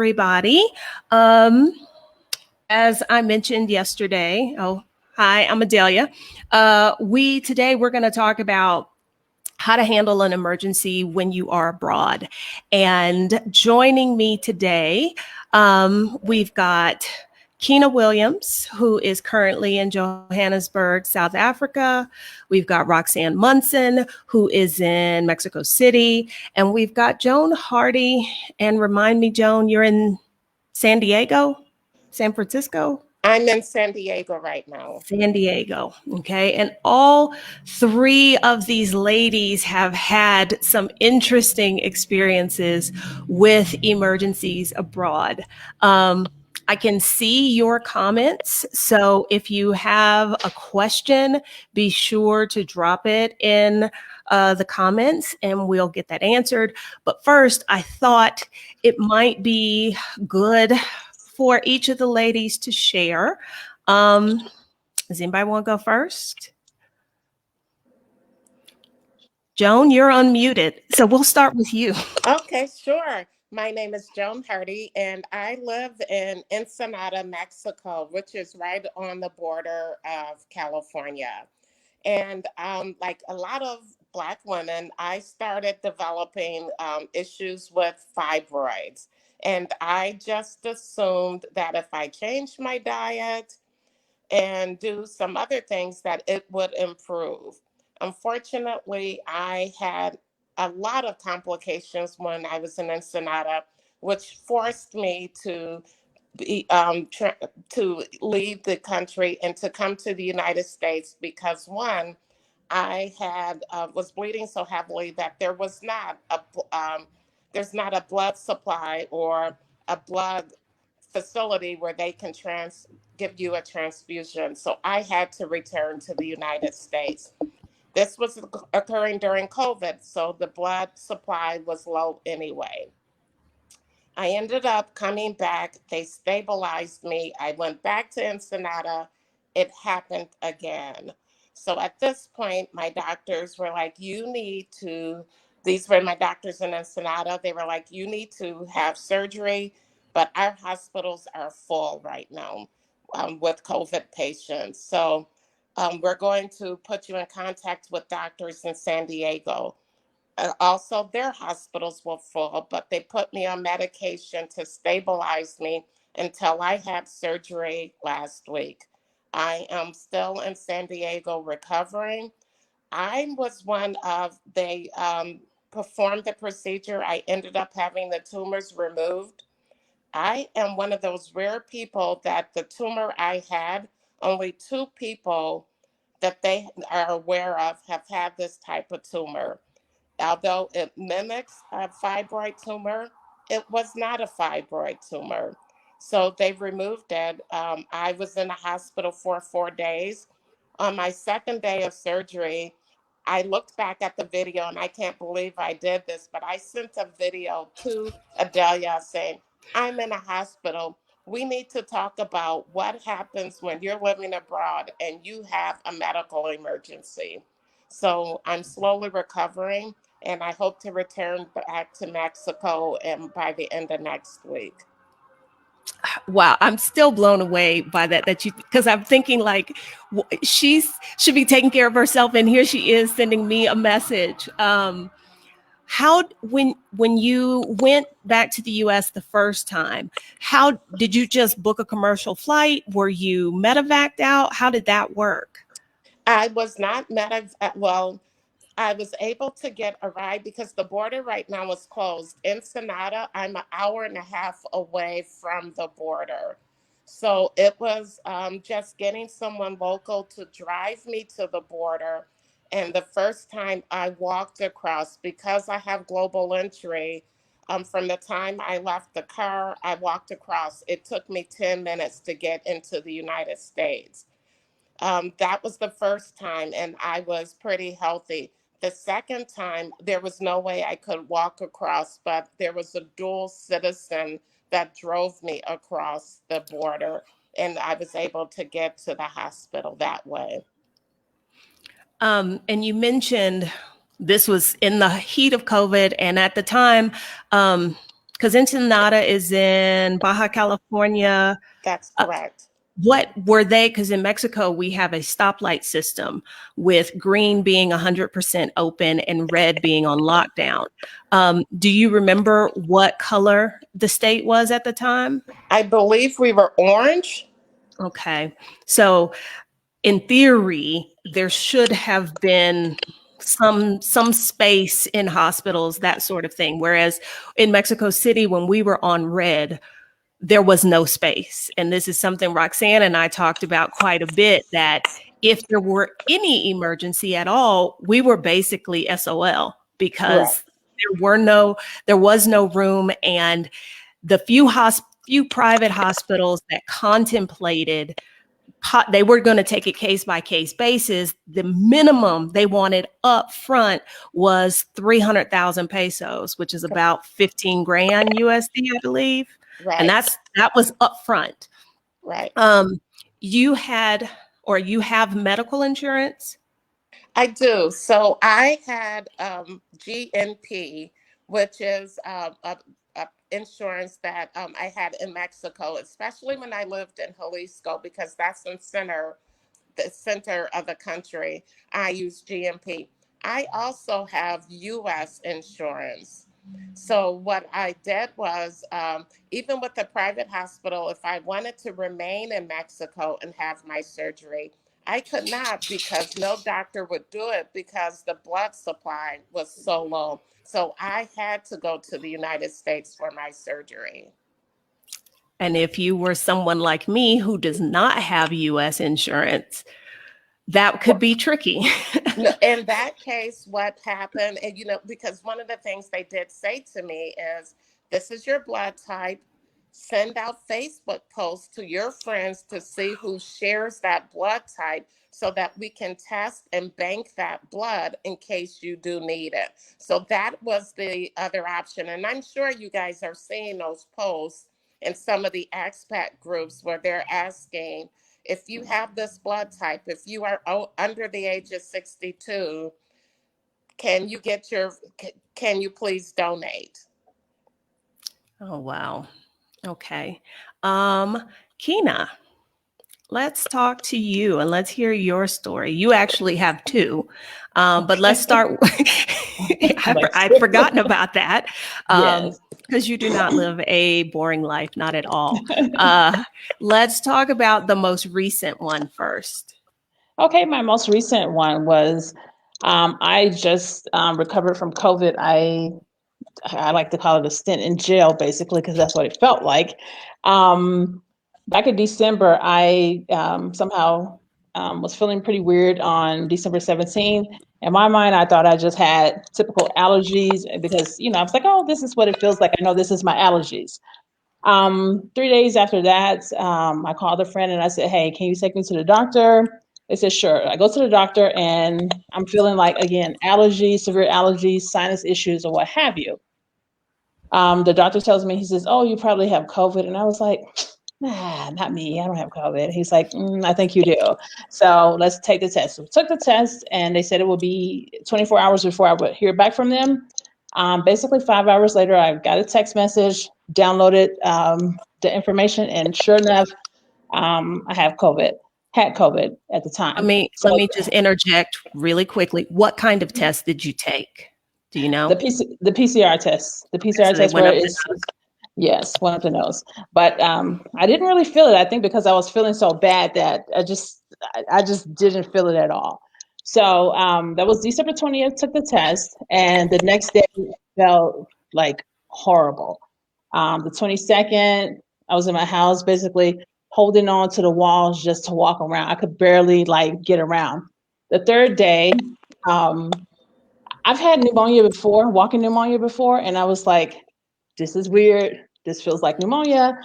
everybody. Um, as I mentioned yesterday, hi, I'm Adelia. We're going to talk about how to handle an emergency when you are abroad. And joining me today, we've got Kina Williams, who is currently in Johannesburg, South Africa. We've got Roxanne Munson, who is in Mexico City. And we've got Joan Hardy. And remind me, Joan, you're in San Diego, San Francisco? I'm in San Diego right now. San Diego. Okay. And all three of these ladies have had some interesting experiences with emergencies abroad. I can see your comments. So if you have a question, be sure to drop it in the comments and we'll get that answered. But first, I thought it might be good for each of the ladies to share. Does anybody want to go first? Joan, you're unmuted, so we'll start with you. Okay, sure. My name is Joan Hardy, and I live in Ensenada, Mexico, which is right on the border of California. And like a lot of Black women, I started developing issues with fibroids. And I just assumed that if I changed my diet, and do some other things that it would improve. Unfortunately, I had a lot of complications when I was in Ensenada, which forced me to to leave the country and to come to the United States because one, I had was bleeding so heavily that there's not a blood supply or a blood facility where they can give you a transfusion. So I had to return to the United States. This was occurring during COVID, so the blood supply was low anyway. I ended up coming back. They stabilized me. I went back to Ensenada. It happened again. So at this point, my doctors were like, these were my doctors in Ensenada. They were like, you need to have surgery, but our hospitals are full right now with COVID patients. So we're going to put you in contact with doctors in San Diego. Also, their hospitals were full, but they put me on medication to stabilize me until I had surgery last week. I am still in San Diego recovering. I was they performed the procedure. I ended up having the tumors removed. I am one of those rare people that the tumor I had, only two people that they are aware of have had this type of tumor. Although it mimics a fibroid tumor, it was not a fibroid tumor. So they removed it. I was in the hospital for 4 days. On my second day of surgery, I looked back at the video and I can't believe I did this, but I sent a video to Adelia saying, I'm in a hospital. We need to talk about what happens when you're living abroad and you have a medical emergency. So I'm slowly recovering and I hope to return back to Mexico and by the end of next week. Wow, I'm still blown away by that you, because I'm thinking like she's should be taking care of herself, and here she is sending me a message. How when you went back to the US the first time, how did you just book a commercial flight? Were you medevaced out? How did that work? I was not well, I was able to get a ride because the border right now is closed. Ensenada, I'm an hour and a half away from the border. So it was just getting someone local to drive me to the border. And the first time I walked across, because I have global entry, from the time I left the car, I walked across. It took me 10 minutes to get into the United States. That was the first time, and I was pretty healthy. The second time, there was no way I could walk across, but there was a dual citizen that drove me across the border, and I was able to get to the hospital that way. And you mentioned this was in the heat of COVID, and at the time, um, Because Ensenada is in Baja California. That's Uh, correct. what were they? Because in Mexico, we have a stoplight system with green being 100% open and red being on lockdown. Do you remember what color the state was at the time? I believe we were orange. Okay. So in theory, there should have been some space in hospitals, that sort of thing. Whereas in Mexico City, when we were on red, there was no space. And this is something Roxanne and I talked about quite a bit, that if there were any emergency at all, we were basically SOL Right. because there was no room. And the few private hospitals that contemplated they were going to take a case by case basis. The minimum they wanted up front was 300,000 pesos, which is about 15 grand USD, I believe. And Right. that was up front. Right. You had, or you have medical insurance? I do. So I had GNP, which is a insurance that I had in Mexico, especially when I lived in Jalisco, because that's the center of the country. I use GMP. I also have US insurance. So what I did was, even with the private hospital, if I wanted to remain in Mexico and have my surgery, I could not because no doctor would do it because the blood supply was so low. So I had to go to the United States for my surgery. And if you were someone like me who does not have US insurance, that could be tricky. No, in that case, what happened, and because one of the things they did say to me is, this is your blood type. Send out Facebook posts to your friends to see who shares that blood type so that we can test and bank that blood in case you do need it. So that was the other option. And I'm sure you guys are seeing those posts in some of the expat groups where they're asking, if you have this blood type, if you are under the age of 62, can you can you please donate? Oh, wow. Okay. Kina, let's talk to you and let's hear your story. You actually have two, but let's start. I'd forgotten about that Yes. because you do not live a boring life, not at all. Let's talk about the most recent one first. Okay, my most recent one was I just recovered from COVID. I like to call it a stint in jail, basically, because that's what it felt like. Um, Back in December, I somehow was feeling pretty weird on December 17th. In my mind, I thought I just had typical allergies because, I was like, oh, this is what it feels like. I know this is my allergies. 3 days after that, I called a friend and I said, hey, can you take me to the doctor? They said, sure. I go to the doctor and I'm feeling like, again, allergies, severe allergies, sinus issues, or what have you. The doctor tells me, he says, oh, you probably have COVID. And I was like, nah, not me. I don't have COVID. He's like, I think you do. So let's take the test. So we took the test and they said it would be 24 hours before I would hear back from them. Basically, 5 hours later, I got a text message, downloaded the information, and sure enough, I have COVID, had COVID at the Let time. me So let me just interject really quickly. What kind of test did you take? Do you know? the PCR test, So they went where up the it's, yes, one of the nose. But I didn't really feel it. I think because I was feeling so bad that I just didn't feel it at all. So that was December 20th, took the test, and the next day felt like horrible. The 22nd, I was in my house basically holding on to the walls just to walk around. I could barely like get around. The third day, um, I've had pneumonia before, walking pneumonia before, and I was like, this is weird. This feels like pneumonia.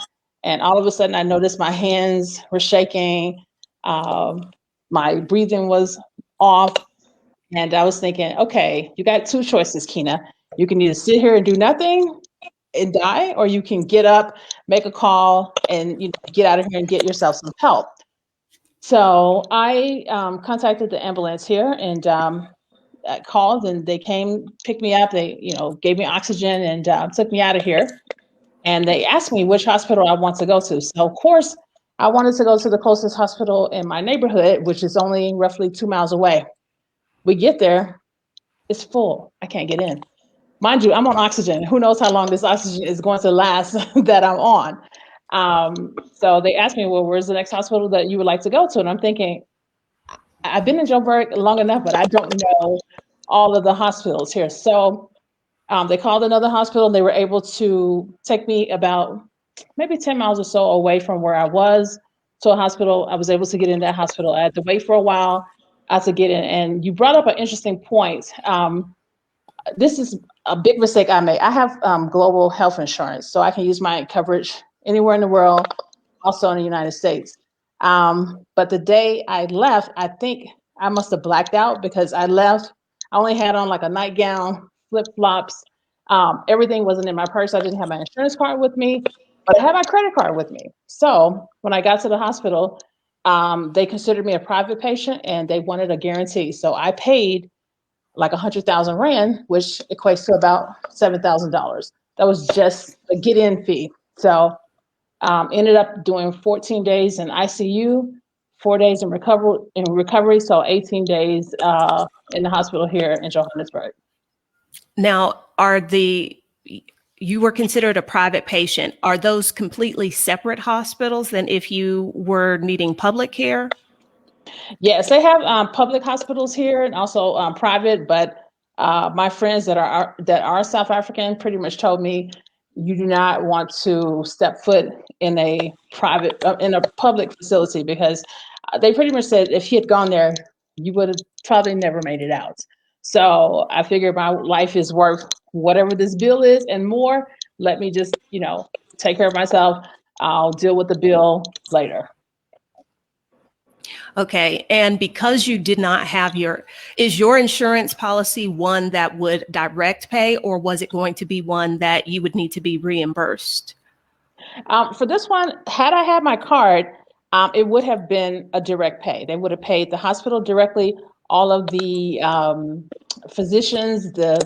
And all of a sudden, I noticed my hands were shaking. Um, my breathing was off. And I was thinking, okay, you got two choices, Kina. You can either sit here and do nothing and die, or you can get up, make a call, and get out of here and get yourself some help. So I contacted the ambulance here and called, and they came, picked me up. They, gave me oxygen and took me out of here. And they asked me which hospital I want to go to. So of course, I wanted to go to the closest hospital in my neighborhood, which is only roughly 2 miles away. We get there, it's full. I can't get in. Mind you, I'm on oxygen. Who knows how long this oxygen is going to last that I'm on. So they asked me, well, where's the next hospital that you would like to go to? And I'm thinking, I've been in Joburg long enough, but I don't know all of the hospitals here. So they called another hospital and they were able to take me about maybe 10 miles or so away from where I was to a hospital. I was able to get in that hospital. I had to wait for a while. I had to get in. And you brought up an interesting point. This is a big mistake I made. I have global health insurance, so I can use my coverage anywhere in the world, also in the United States. But the day I left, I think I must have blacked out because I left. I only had on like a nightgown, flip flops. Everything wasn't in my purse. I didn't have my insurance card with me, but I had my credit card with me. So when I got to the hospital, they considered me a private patient and they wanted a guarantee. So I paid like 100,000 rand, which equates to about $7,000. That was just a get-in fee. So ended up doing 14 days in ICU, 4 days in recovery, so 18 days in the hospital here in Johannesburg. Now, you were considered a private patient. Are those completely separate hospitals than if you were needing public care? Yes, they have public hospitals here and also private, but my friends that are South African pretty much told me you do not want to step foot in a public facility because they pretty much said if you had gone there, you would have probably never made it out. So I figured my life is worth whatever this bill is and more. Let me just, take care of myself. I'll deal with the bill later. Okay. And because you did not have is your insurance policy one that would direct pay, or was it going to be one that you would need to be reimbursed? For this one, had I had my card, it would have been a direct pay. They would have paid the hospital directly, all of the physicians, the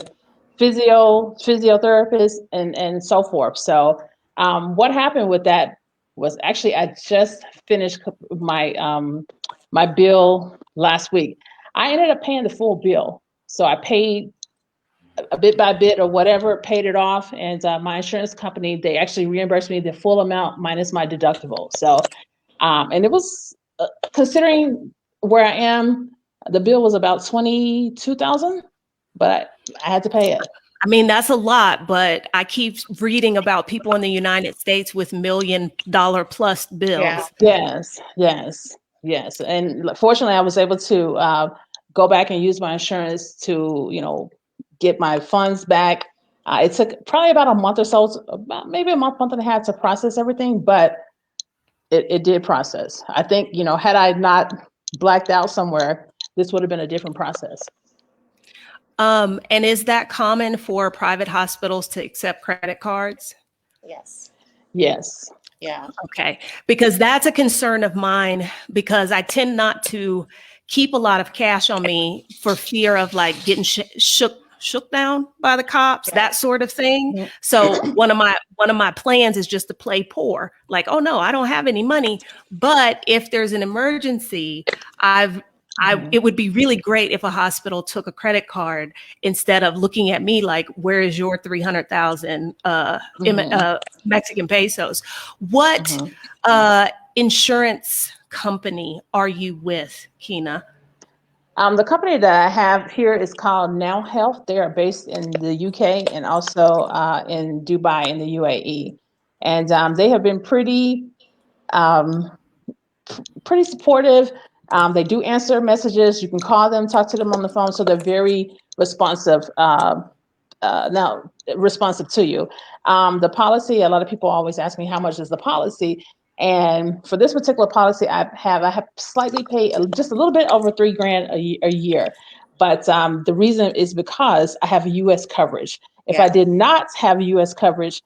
physiotherapists, and so forth. So what happened with that was actually I just finished my bill last week. I ended up paying the full bill. So I paid a bit by bit or whatever, paid it off. And my insurance company, they actually reimbursed me the full amount minus my deductible. So, and it was, considering where I am, the bill was about 22,000, but I had to pay it. I mean, that's a lot, but I keep reading about people in the United States with $1 million plus bills. Yeah. Yes. And fortunately, I was able to go back and use my insurance to, get my funds back. It took probably about a month or so, about maybe a month and a half to process everything, but it did process. I think, had I not blacked out somewhere, this would have been a different process. And is that common for private hospitals to accept credit cards? Yes. Yes. Yeah. Okay. Because that's a concern of mine, because I tend not to keep a lot of cash on me for fear of like getting shook down by the cops, that sort of thing. Mhm. So one of my plans is just to play poor. Like, oh no, I don't have any money. But if there's an emergency, it would be really great if a hospital took a credit card instead of looking at me like, where is your 300,000 Mexican pesos? What insurance company are you with, Kina? The company that I have here is called Now Health. They are based in the UK and also in Dubai in the UAE. And they have been pretty supportive. They do answer messages. You can call them, talk to them on the phone. So they're very responsive, responsive to you. The policy, a lot of people always ask me, how much is the policy? And for this particular policy, I have slightly paid just a little bit over $3,000 a year. But the reason is because I have US coverage. If I did not have US coverage,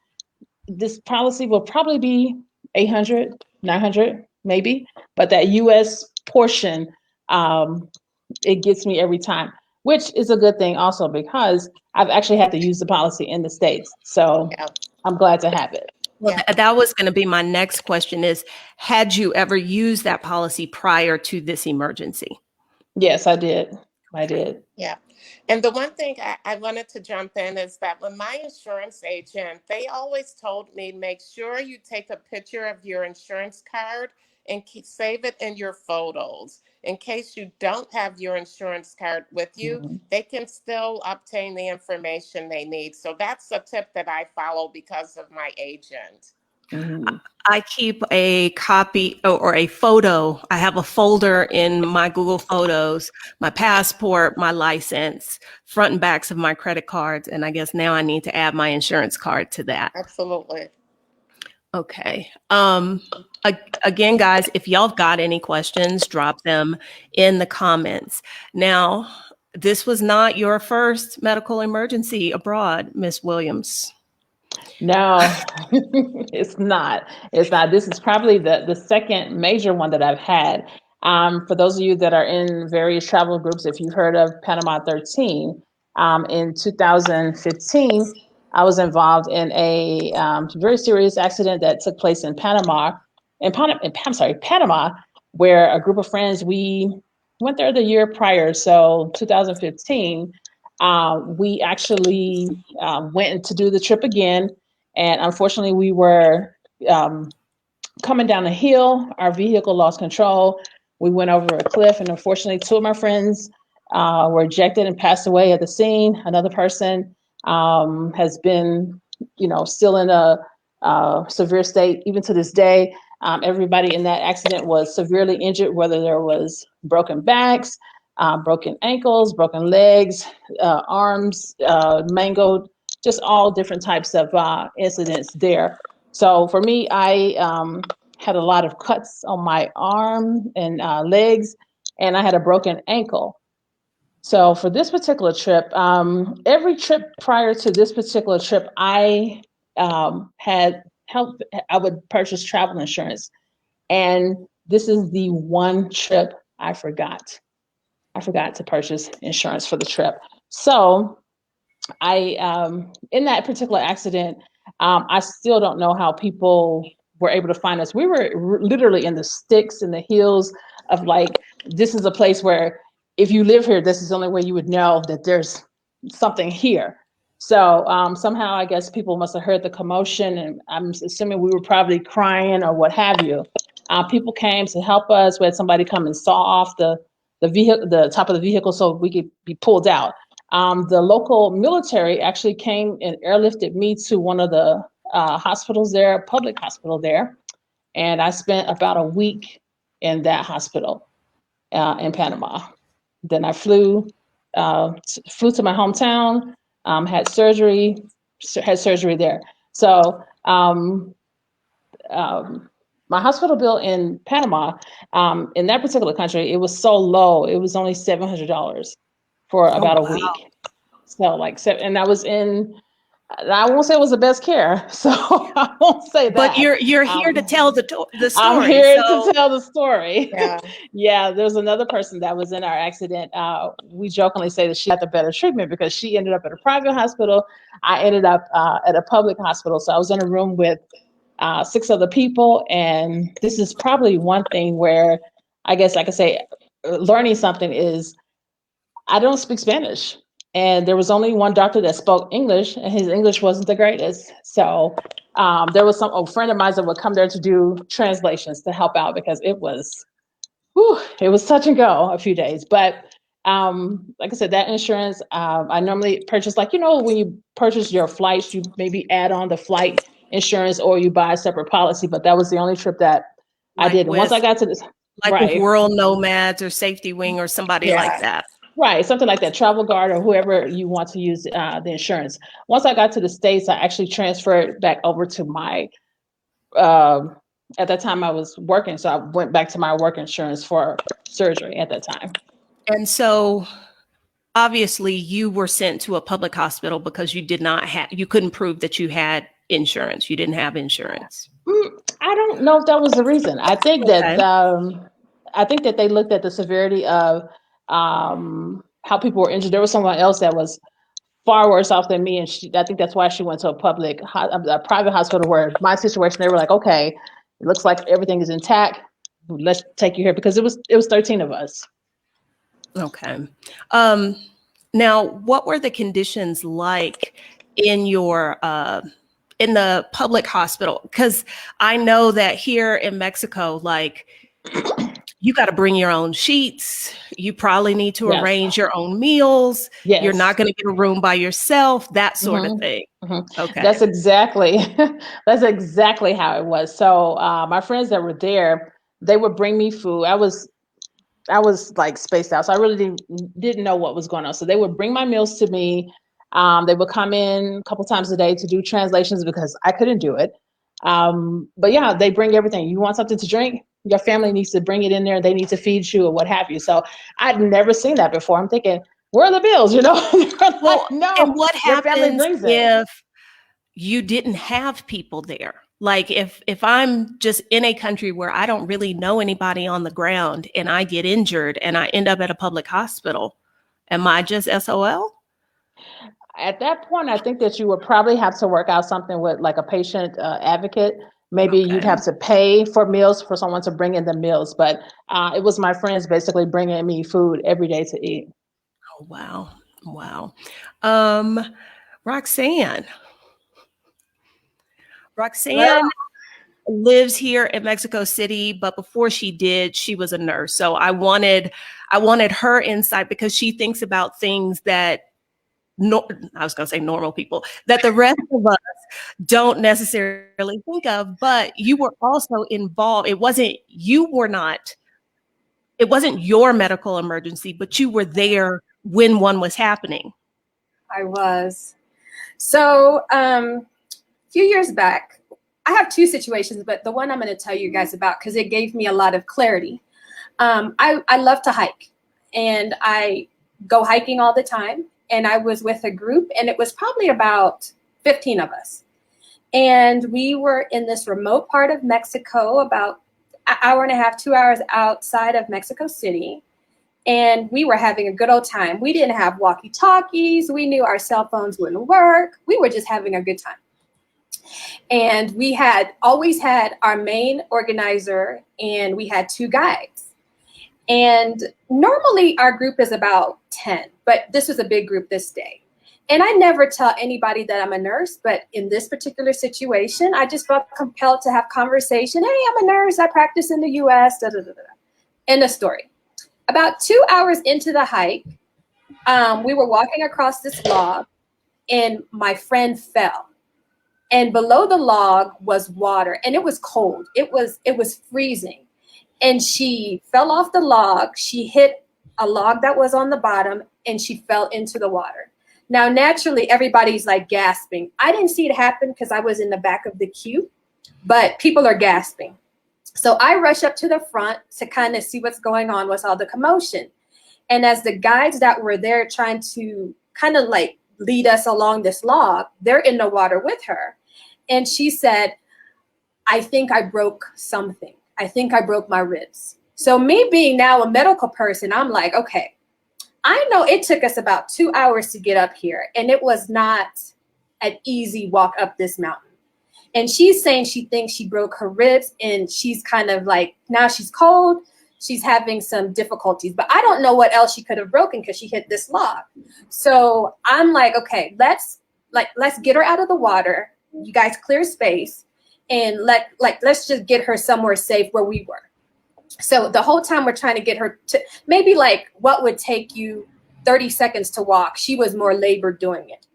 this policy will probably be 800, 900, maybe. But that US portion, it gets me every time, which is a good thing also because I've actually had to use the policy in the States. So I'm glad to have it. Well, Yeah. that was going to be my next question is, had you ever used that policy prior to this emergency? Yes, I did. I did. Yeah. And the one thing I wanted to jump in is that when my insurance agent, they always told me, make sure you take a picture of your insurance card and save it in your photos. In case you don't have your insurance card with you, Mhm. they can still obtain the information they need. So that's a tip that I follow because of my agent. Mhm. I keep a copy or a photo. I have a folder in my Google Photos, my passport, my license, front and backs of my credit cards. And I guess now I need to add my insurance card to that. Absolutely. Okay. Again, guys, if y'all got any questions, drop them in the comments. Now, this was not your first medical emergency abroad, Miss Williams. No, it's not. It's not. This is probably the second major one that I've had. For those of you that are in various travel groups, if you've heard of Panama 13, in 2015, I was involved in a very serious accident that took place in Panama, where a group of friends, we went there the year prior, so 2015. We actually went to do the trip again, and unfortunately, we were coming down a hill. Our vehicle lost control. We went over a cliff, and unfortunately, two of my friends were ejected and passed away at the scene. Another person has been, still in a severe state even to this day. Everybody in that accident was severely injured, whether there was broken backs, broken ankles, broken legs, arms, mangled, just all different types of incidents there. So for me, I had a lot of cuts on my arm and legs, and I had a broken ankle. So for this particular trip, every trip prior to this particular trip, I had help. I would purchase travel insurance, and this is the one trip I forgot. I forgot to purchase insurance for the trip. So in that particular accident, I still don't know how people were able to find us. We were literally in the sticks and the hills of, like, this is a place where if you live here, this is the only way you would know that there's something here. So somehow I guess people must have heard the commotion, and I'm assuming we were probably crying or what have you. People came to help us. We had somebody come and saw off the vehicle, the top of the vehicle, so we could be pulled out. The local military actually came and airlifted me to one of the hospitals there, public hospital there, and I spent about a week in that hospital in Panama. Then I flew to my hometown, had surgery there. So my hospital bill in Panama, in that particular country, it was so low. It was only $700 for Oh, about a wow. week. So and I was in, I won't say it was the best care. So I won't say But that. you're here to tell the I'm story. here So to tell the story. Yeah. Yeah, there's another person that was in our accident. We jokingly say that she had the better treatment because she ended up at a private hospital. I ended up at a public hospital. So I was in a room with 6 other people. And this is probably one thing where I guess, like I say, learning something is I don't speak Spanish. And there was only one doctor that spoke English, and his English wasn't the greatest. So there was a friend of mine that would come there to do translations to help out because it was touch and go a few days. But like I said, that insurance, I normally purchase, like, when you purchase your flights, you maybe add on the flight insurance or you buy a separate policy. But that was the only trip that I like did. And once I got to this, with right. World Nomads or Safety Wing or somebody like Yeah. that. Right, something like that, Travel Guard or whoever you want to use the insurance. Once I got to the States, I actually transferred back over to my, at that time I was working, so I went back to my work insurance for surgery at that time. And so obviously you were sent to a public hospital because you couldn't prove that you had insurance. You didn't have insurance. I don't know if that was the reason. Okay. I think that they looked at the severity of how people were injured. There was someone else that was far worse off than me. And I think that's why she went to a private hospital, where my situation, they were like, okay, it looks like everything is intact. Let's take you here, because it was 13 of us. Okay. Now, what were the conditions like in your in the public hospital? Because I know that here in Mexico, like, you got to bring your own sheets. You probably need to Yes. arrange your own meals. You're Yes. not going to get a room by yourself, that sort of Mhm. thing. Mhm. Okay. That's exactly that's exactly how it was. So my friends that were there, they would bring me food. I was like spaced out, so I really didn't know what was going on. So they would bring my meals to me. They would come in a couple times a day to do translations, because I couldn't do it. But yeah, they bring everything. You want something to drink? Your family needs to bring it in there. They need to feed you or what have you. So I'd never seen that before. I'm thinking, where are the bills? They're Well, like, and no, what your family happens brings it. if you didn't have people there? Like, if I'm just in a country where I don't really know anybody on the ground and I get injured and I end up at a public hospital, am I just SOL? At that point, I think that you would probably have to work out something with like a patient advocate. Maybe you'd Okay. have to pay for meals, for someone to bring in the meals. But it was my friends basically bringing me food every day to eat. Oh, wow. Wow. Um, Roxanne. Roxanne lives here in Mexico City, but before she did, she was a nurse. So I wanted her insight, because she thinks about things that, no, I was going to say normal people, that the rest of us don't necessarily think of. But you were also involved. It wasn't your medical emergency, but you were there when one was happening. I was. So, a few years back, I have two situations, but the one I'm going to tell you guys about, because it gave me a lot of clarity. I love to hike, and I go hiking all the time. And I was with a group, and it was probably about 15 of us. And we were in this remote part of Mexico, about an hour and a half, 2 hours outside of Mexico City. And we were having a good old time. We didn't have walkie-talkies. We knew our cell phones wouldn't work. We were just having a good time. And we had always had our main organizer, and we had two guides. And normally our group is about 10, but this was a big group this day. And I never tell anybody that I'm a nurse, but in this particular situation, I just felt compelled to have conversation. Hey, I'm a nurse. I practice in the US. Da, da, da, da. End of story. About 2 hours into the hike, we were walking across this log, and my friend fell. And below the log was water, and it was cold. It was freezing. And she fell off the log. She hit a log that was on the bottom, and she fell into the water. Now, naturally, everybody's like gasping. I didn't see it happen because I was in the back of the queue, but people are gasping. So I rush up to the front to kind of see what's going on with all the commotion. And as the guides that were there trying to kind of like lead us along this log, they're in the water with her. And she said, I think I broke something. I think I broke my ribs. So me being now a medical person, I'm like, okay, I know it took us about 2 hours to get up here, and it was not an easy walk up this mountain. And she's saying she thinks she broke her ribs, and she's kind of like, now she's cold. She's having some difficulties, but I don't know what else she could have broken because she hit this log. So I'm like, okay, let's get her out of the water. You guys clear space, and let's just get her somewhere safe where we were. So the whole time we're trying to get her to maybe like what would take you 30 seconds to walk. She was more labored doing it.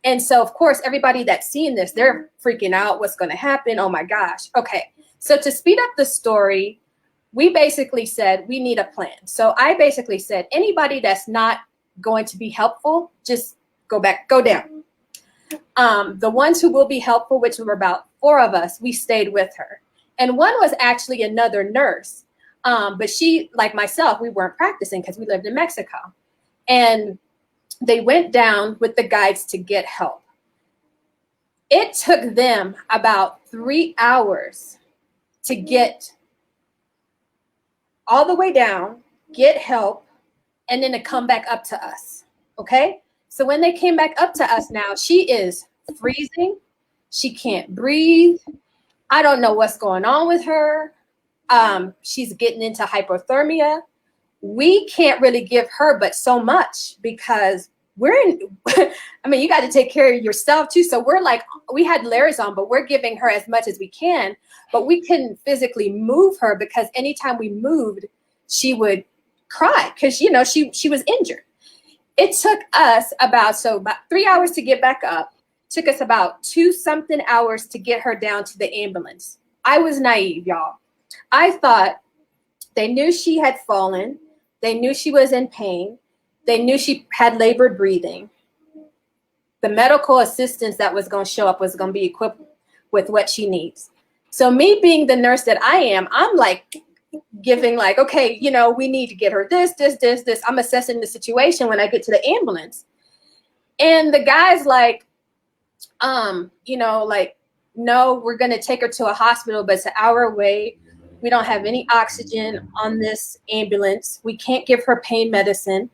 And so, of course, everybody that's seeing this, they're freaking out. What's going to happen? Oh, my gosh. Okay. So to speed up the story, we basically said we need a plan. So I basically said anybody that's not going to be helpful, just go down. The ones who will be helpful, which were about 4 of us, we stayed with her. And one was actually another nurse. But she, like myself, we weren't practicing because we lived in Mexico. And they went down with the guides to get help. It took them about 3 hours to get all the way down, get help, and then to come back up to us. Okay? So when they came back up to us now, she is freezing. She can't breathe. I don't know what's going on with her. She's getting into hypothermia. We can't really give her but so much because we're in, I mean, you got to take care of yourself too. So we're like, we had layers on, but we're giving her as much as we can, but we couldn't physically move her because anytime we moved, she would cry because, you know, she was injured. It took us about 3 hours to get back up. Took us about 2-something hours to get her down to the ambulance. I was naive, y'all. I thought they knew she had fallen. They knew she was in pain. They knew she had labored breathing. The medical assistance that was going to show up was going to be equipped with what she needs. So me being the nurse that I am, I'm like giving like, okay, you know, we need to get her this. I'm assessing the situation when I get to the ambulance. And the guy's like, you know, like, no, we're going to take her to a hospital, but it's an hour away. We don't have any oxygen on this ambulance. We can't give her pain medicine.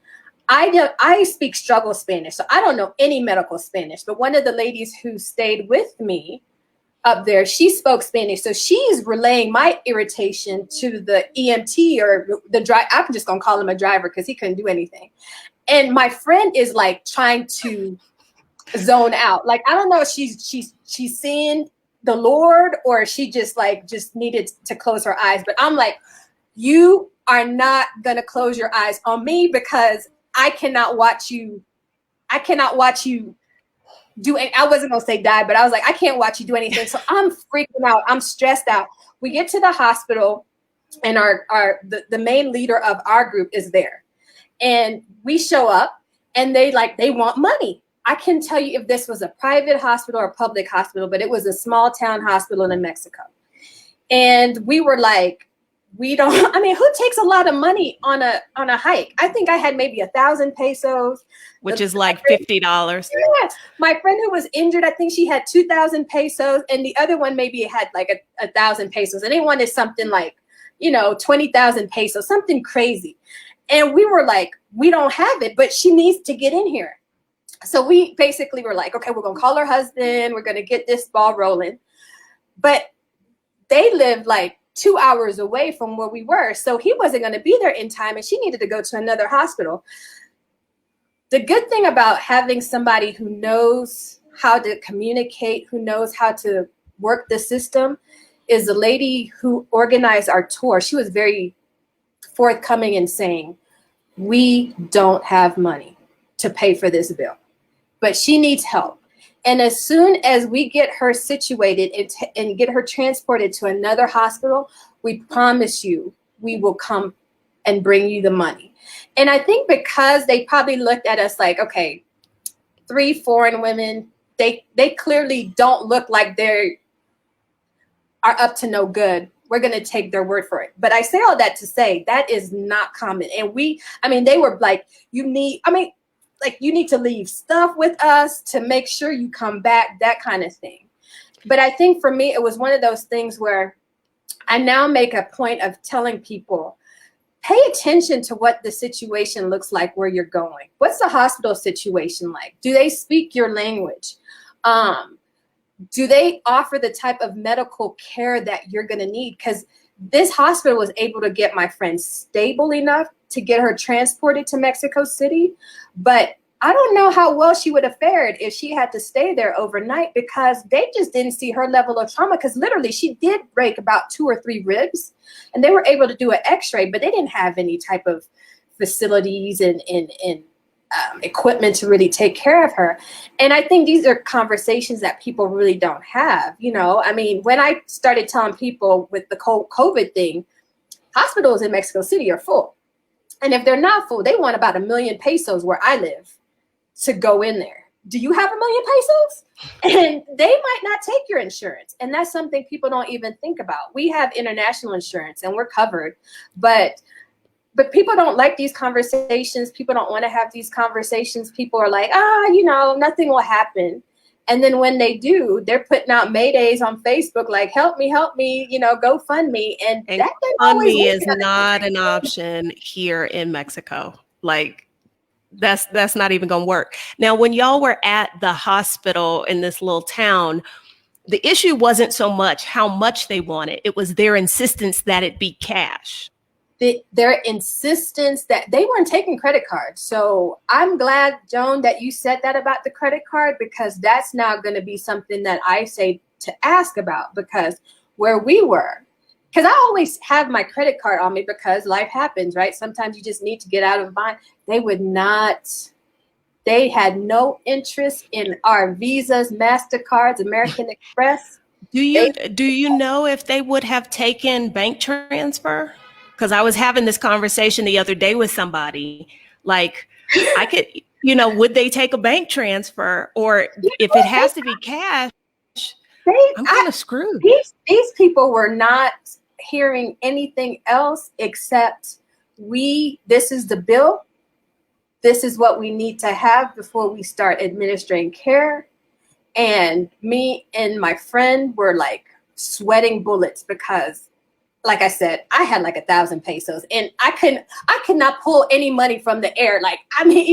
I speak struggle Spanish, so I don't know any medical Spanish, but one of the ladies who stayed with me up there, she spoke Spanish. So she's relaying my irritation to the EMT or the driver. I'm just going to call him a driver because he couldn't do anything. And my friend is like trying to zone out. Like, I don't know if she's seeing the Lord or she just needed to close her eyes. But I'm like, you are not going to close your eyes on me because I cannot watch you do it. I wasn't going to say die, but I was like, I can't watch you do anything. So I'm freaking out. I'm stressed out. We get to the hospital and the main leader of our group is there. And we show up and they want money. I can tell you if this was a private hospital or public hospital, but it was a small town hospital in Mexico. And we were like, who takes a lot of money on a hike? I think I had maybe 1,000 pesos. Which is like $50. Yeah. My friend who was injured, I think she had 2,000 pesos. And the other one maybe had like 1,000 pesos. And they wanted something like, 20,000 pesos, something crazy. And we were like, we don't have it, but she needs to get in here. So we basically were like, okay, we're going to call her husband. We're going to get this ball rolling. But they lived like 2 hours away from where we were. So he wasn't going to be there in time and she needed to go to another hospital. The good thing about having somebody who knows how to communicate, who knows how to work the system is the lady who organized our tour. She was very forthcoming in saying, we don't have money to pay for this bill, but she needs help. And as soon as we get her situated and get her transported to another hospital, we promise you we will come and bring you the money. And I think because they probably looked at us like, okay, 3 foreign women, they clearly don't look like they are up to no good. We're going to take their word for it. But I say all that to say that is not common. And they were like, you need to leave stuff with us to make sure you come back, that kind of thing. But I think for me, it was one of those things where I now make a point of telling people, pay attention to what the situation looks like where you're going. What's the hospital situation like? Do they speak your language? Do they offer the type of medical care that you're going to need? Because this hospital was able to get my friend stable enough to get her transported to Mexico City. But I don't know how well she would have fared if she had to stay there overnight because they just didn't see her level of trauma. Because literally she did break about 2 or 3 ribs and they were able to do an x-ray, but they didn't have any type of facilities and equipment to really take care of her. And I think these are conversations that people really don't have. When I started telling people with the COVID thing, hospitals in Mexico City are full. And if they're not full, they want about 1 million pesos where I live to go in there. Do you have 1 million pesos? And they might not take your insurance. And that's something people don't even think about. We have international insurance and we're covered, but people don't like these conversations. People don't want to have these conversations. People are like, nothing will happen. And then when they do, they're putting out maydays on Facebook, like, help me, go fund me. And that GoFundMe is not an option here in Mexico. Like, That's not even going to work. Now, when y'all were at the hospital in this little town, the issue wasn't so much how much they wanted. It was their insistence that it be cash. Their insistence that they weren't taking credit cards. So I'm glad, Joan, that you said that about the credit card, because that's now going to be something that I say to ask about, because where we were, because I always have my credit card on me because life happens, right? Sometimes you just need to get out of bond. They had no interest in our Visas, MasterCards, American Express. Do you know if they would have taken bank transfer? Because I was having this conversation the other day with somebody. Like, I could, would they take a bank transfer? Or if it has to be cash, I'm kind of screwed. These people were not hearing anything else except this is the bill. This is what we need to have before we start administering care. And me and my friend were like sweating bullets because, like I said, I had like 1,000 pesos and I could not pull any money from the air. Like, I mean,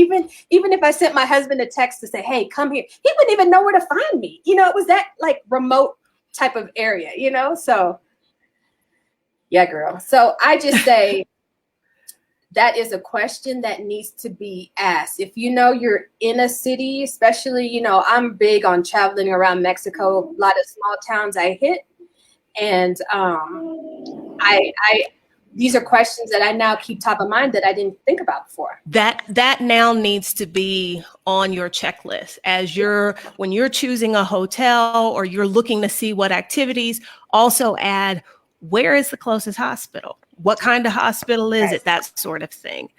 even if I sent my husband a text to say, hey, come here, he wouldn't even know where to find me. It was that like remote type of area, so yeah, girl. So I just say that is a question that needs to be asked. If you're in a city, especially, I'm big on traveling around Mexico, a lot of small towns I hit. And these are questions that I now keep top of mind that I didn't think about before. That now needs to be on your checklist when you're choosing a hotel or you're looking to see what activities. Also add, where is the closest hospital? What kind of hospital is it? That sort of thing.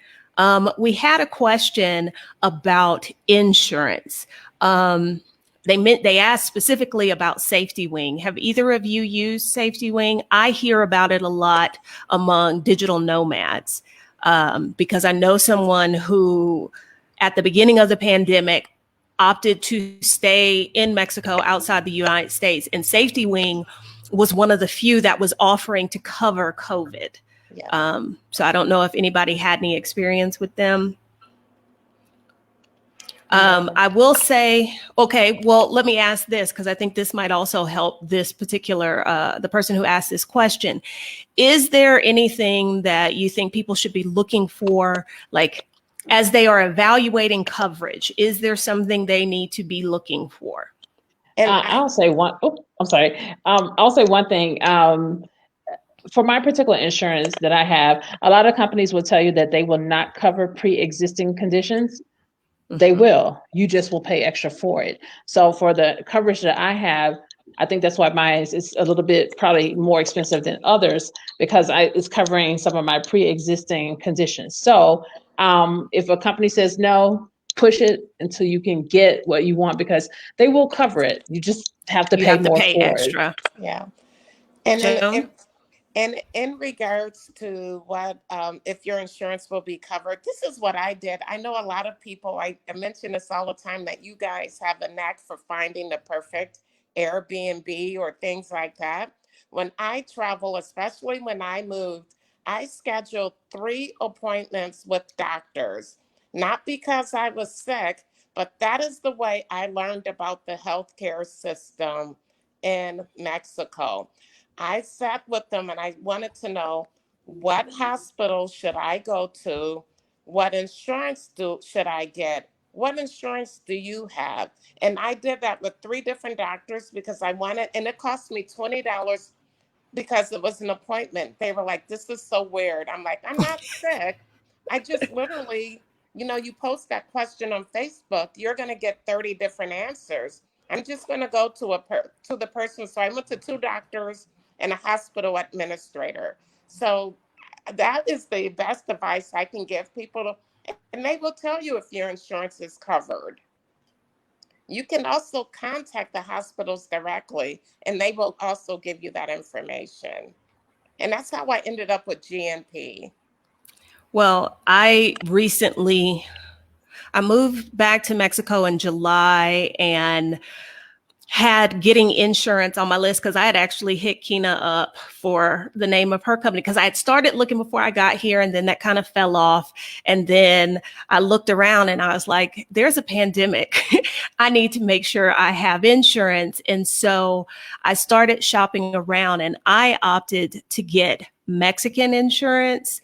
We had a question about insurance. They asked specifically about Safety Wing. Have either of you used Safety Wing? I hear about it a lot among digital nomads because I know someone who, at the beginning of the pandemic, opted to stay in Mexico outside the United States, and Safety Wing was one of the few that was offering to cover COVID. Yeah. So I don't know if anybody had any experience with them. I will say, okay, well, let me ask this, because I think this might also help this particular, the person who asked this question. Is there anything that you think people should be looking for, like, as they are evaluating coverage? Is there something they need to be looking for? And I'll say one. Oh, I'm sorry. I'll say one thing. For my particular insurance that I have, a lot of companies will tell you that they will not cover pre-existing conditions. They will. You just will pay extra for it. So for the coverage that I have, I think that's why mine is a little bit probably more expensive than others, because it's covering some of my pre-existing conditions. So if a company says no, push it until you can get what you want, because they will cover it. You just have to pay more for extra. it. Yeah. And in regards to what, if your insurance will be covered, this is what I did. I know a lot of people, I mention this all the time, that you guys have a knack for finding the perfect Airbnb or things like that. When I travel, especially when I moved, I scheduled 3 appointments with doctors, not because I was sick, but that is the way I learned about the healthcare system in Mexico. I sat with them and I wanted to know, what hospital should I go to? What insurance should I get? What insurance do you have? And I did that with 3 different doctors because I wanted, and it cost me $20 because it was an appointment. They were like, this is so weird. I'm like, I'm not sick. I just literally, you post that question on Facebook, you're going to get 30 different answers. I'm just going to go to the person. So I went to 2 doctors and a hospital administrator. So that is the best advice I can give people. And they will tell you if your insurance is covered. You can also contact the hospitals directly, and they will also give you that information. And that's how I ended up with GNP. Well, I moved back to Mexico in July, and had getting insurance on my list because I had actually hit Kina up for the name of her company because I had started looking before I got here, and then that kind of fell off. And then I looked around and I was like, there's a pandemic. I need to make sure I have insurance. And so I started shopping around and I opted to get Mexican insurance.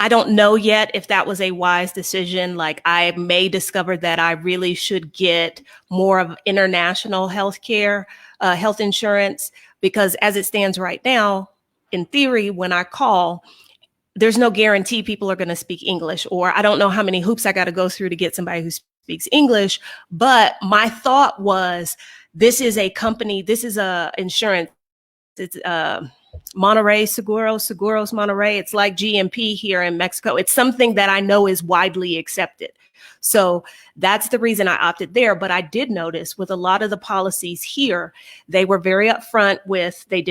I don't know yet if that was a wise decision. Like, I may discover that I really should get more of international healthcare, health insurance, because as it stands right now, in theory, when I call, there's no guarantee people are going to speak English, or I don't know how many hoops I got to go through to get somebody who speaks English. But my thought was, this is a company, this is a insurance. It's Monterrey Seguros Monterrey. It's like GMP here in Mexico. It's something that I know is widely accepted. So that's the reason I opted there. But I did notice with a lot of the policies here, they were very upfront with, they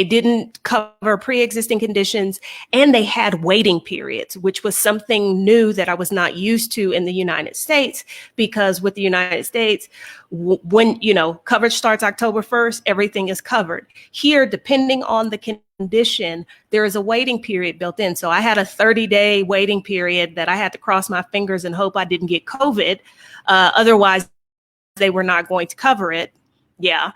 didn't cover pre-existing conditions, and they had waiting periods, which was something new that I was not used to in the United States, because with the United States, when, coverage starts October 1st, everything is covered. Here, depending on the condition, there is a waiting period built in. So I had a 30-day waiting period that I had to cross my fingers and hope I didn't get COVID. Otherwise, they were not going to cover it. Yeah.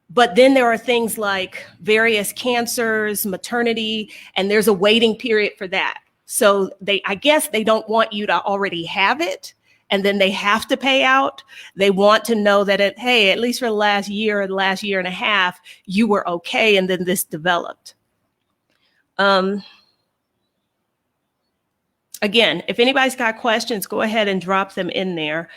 But then there are things like various cancers, maternity, and there's a waiting period for that. So I guess they don't want you to already have it, and then they have to pay out. They want to know that, at least for the last year or the last year and a half, you were okay, and then this developed. Again, if anybody's got questions, go ahead and drop them in there.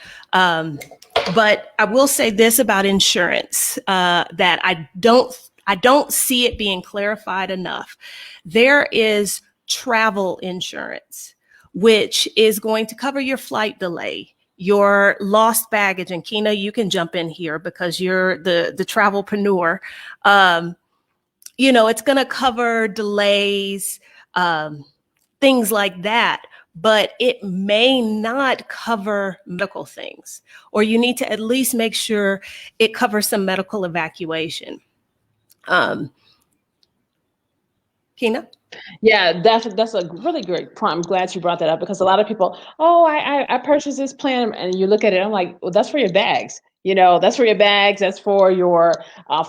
But I will say this about insurance, that I don't see it being clarified enough. There is travel insurance, which is going to cover your flight delay, your lost baggage. And Kina, you can jump in here because you're the travelpreneur. It's going to cover delays, things like that. But it may not cover medical things, or you need to at least make sure it covers some medical evacuation. Kina? Yeah, that's a really great point. I'm glad you brought that up, because a lot of people, I purchased this plan, and you look at it, I'm like, well, that's for your bags. That's for your bags. That's for your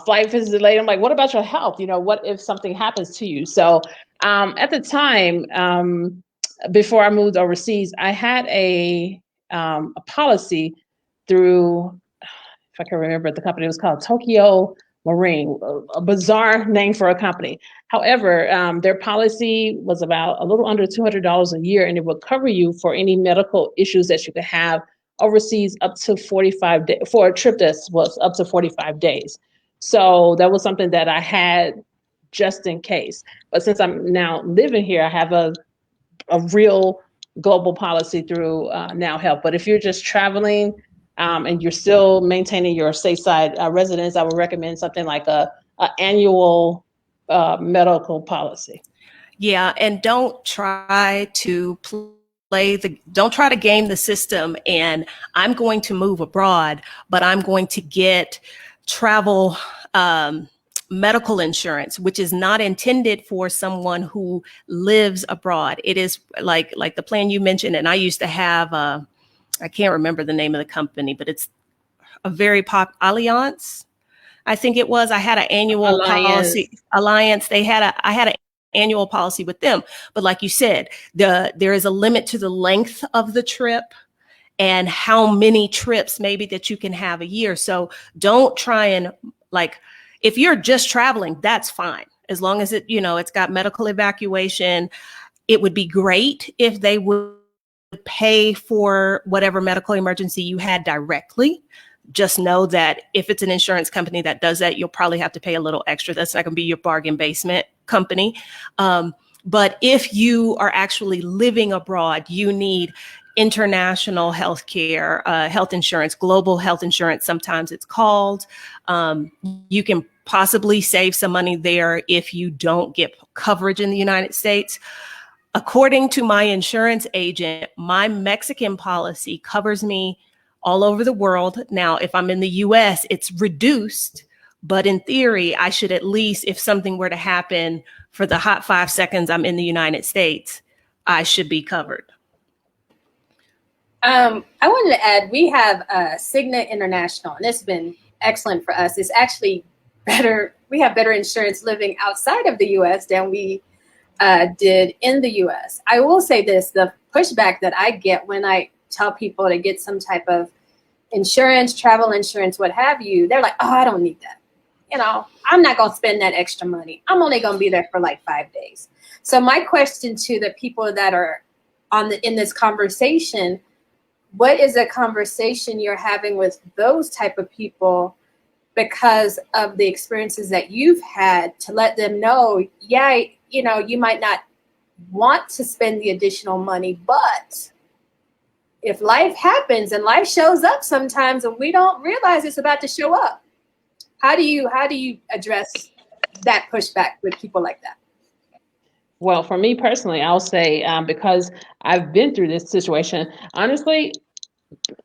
flight visit delayed. I'm like, what about your health? What if something happens to you? So at the time, before I moved overseas, I had a policy through, if I can remember, the company was called Tokyo Marine, a bizarre name for a company. However, their policy was about a little under $200 a year, and it would cover you for any medical issues that you could have overseas up to 45 days, for a trip that was up to 45 days. So that was something that I had just in case. But since I'm now living here, I have a real global policy through Now Health. But if you're just traveling and you're still maintaining your stateside residence, I would recommend something like a annual medical policy. Yeah, and don't try to don't try to game the system. And I'm going to move abroad, but I'm going to get travel medical insurance, which is not intended for someone who lives abroad. It is like the plan you mentioned, and I used to have, I can't remember the name of the company, but it's a very Allianz, I think it was. I had an annual policy. Alliance. I had an annual policy with them, but like you said, there is a limit to the length of the trip and how many trips maybe that you can have a year. So don't try and if you're just traveling, that's fine. As long as it's got medical evacuation. It would be great if they would pay for whatever medical emergency you had directly. Just know that if it's an insurance company that does that, you'll probably have to pay a little extra. That's not going to be your bargain basement company. But if you are actually living abroad, you need international healthcare, health insurance, global health insurance, sometimes it's called. You can possibly save some money there if you don't get coverage in the United States. According to my insurance agent, my Mexican policy covers me all over the world. Now, if I'm in the US, it's reduced, but in theory, I should at least, if something were to happen for the hot 5 seconds I'm in the United States, I should be covered. I wanted to add, we have Cigna International, and it's been excellent for us. It's actually better. We have better insurance living outside of the US than we did in the US. I will say this, the pushback that I get when I tell people to get some type of insurance, travel insurance, what have you, they're like, oh, I don't need that. You know, I'm not going to spend that extra money. I'm only going to be there for like 5 days. So my question to the people that are in this conversation, what is a conversation you're having with those type of people because of the experiences that you've had to let them know, yeah, you know, you might not want to spend the additional money, but if life happens and life shows up sometimes and we don't realize it's about to show up, how do you address that pushback with people like that? Well, for me personally, I'll say because I've been through this situation, honestly,